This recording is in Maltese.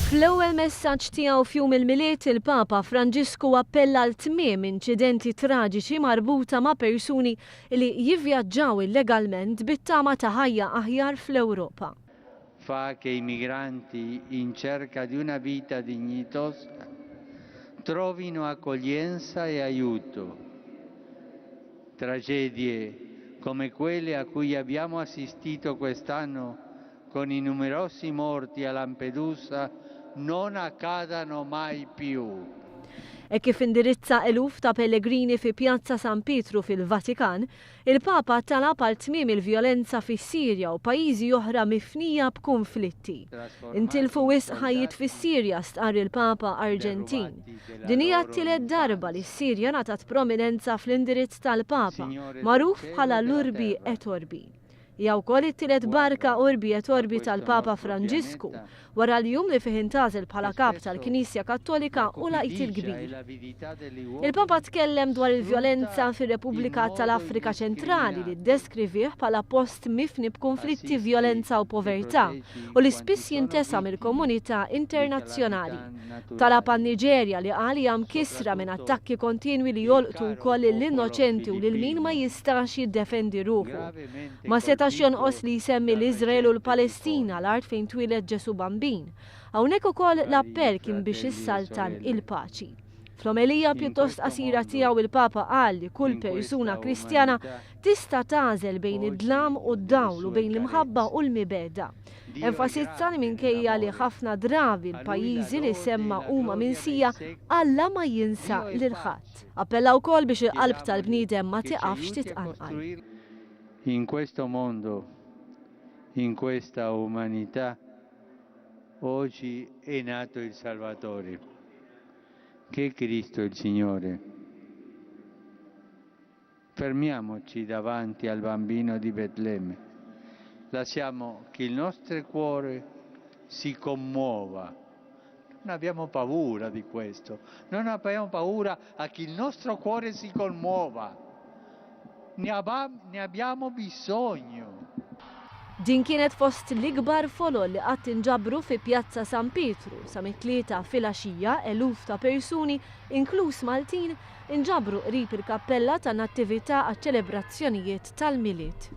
Fl-ewwel messaġġ tiegħu f'jum il-miliet, il-Papa Franġisku appella għal tmiem inċidenti traġiċi marbuta ma' persuni li jivvjaġġaw illegalment bit-tama ta' ħajja aħjar fl-Ewropa. Fa che i migranti in cerca di una vita dignitosa trovino accoglienza e aiuto. Tragedie come quelle a cui abbiamo assistito quest'anno con i numerosi morti a Lampedusa non accadano mai più. E kif indirizza eluf ta' pellegrini fi Pjazza San Pietru fil-Vatikan, il-Papa talab għal tmiem il-vjolenza fis-Sirja u pajjiżi oħra mifnija b'kunflitti. Intilfu wisq ħajjiet fis-Sirja stqarr il-Papa Arġentin. Din hija t-tielet darba li s-Sirja ngħatat prominenza fl-indirizz tal-Papa, magħruf bħala l-Urbi et Orbi. Hija wkoll it-tielet barka Urbi et Orbi tal-Papa Franġisku wara l-jum li fih intażel bħala kap tal-Knisja Kattolika u laqit il-kbir. Il-Papa tkellem dwar il-vjolenza fir-Repubblika tal-Afrika Ċentrali li ddeskrivih bħala post mifni b'konflitti, vjolenza u povertà u li spiss jintesa' mill-komunità internazzjonali. Talab għan-Niġerja li qal hija mkissra minn attakki kontinwi li jolqtu wkoll lill-innoċenti u lil min ma jistax jiddefendi ruħu. Ma setax jonqos li jsemmi l-Iżrael u l-Palestina l-art fejn twieled Ġesu bambin. Hawnhekk ukoll l-appell kien biex issaltan il-paċi. Fl-omelija pjuttost qasira tiegħu il-Papa qal li kull persuna Kristjana tista' tagħżel bejn id-dlam u d-dawl u bejn l-imħabba u l-mibeda. Enfasizza li minkejja li ħafna drabi l-pajjiżi li semma huma minsija Alla ma jinsa lil ħadd. Appella wkoll biex il-qalb tal-bniedem ma tiqafx titqanqal. In questo mondo, in questa umanità, oggi è nato il Salvatore, che è Cristo il Signore. Fermiamoci davanti al bambino di Betlemme. Lasciamo che il nostro cuore si commuova. Non abbiamo paura di questo, non abbiamo paura a che il nostro cuore si commuova. Ne abbiamo bisogno. Din kienet fost l-ikbar folol li qatt inġabru fi Pjazza San Pietru sa mit-tlieta filgħaxija eluf ta' persuni, inkluż Maltin, inġabru qrib il-kappella ta' nattività għaċ-ċelebrazzjonijiet tal-miliet.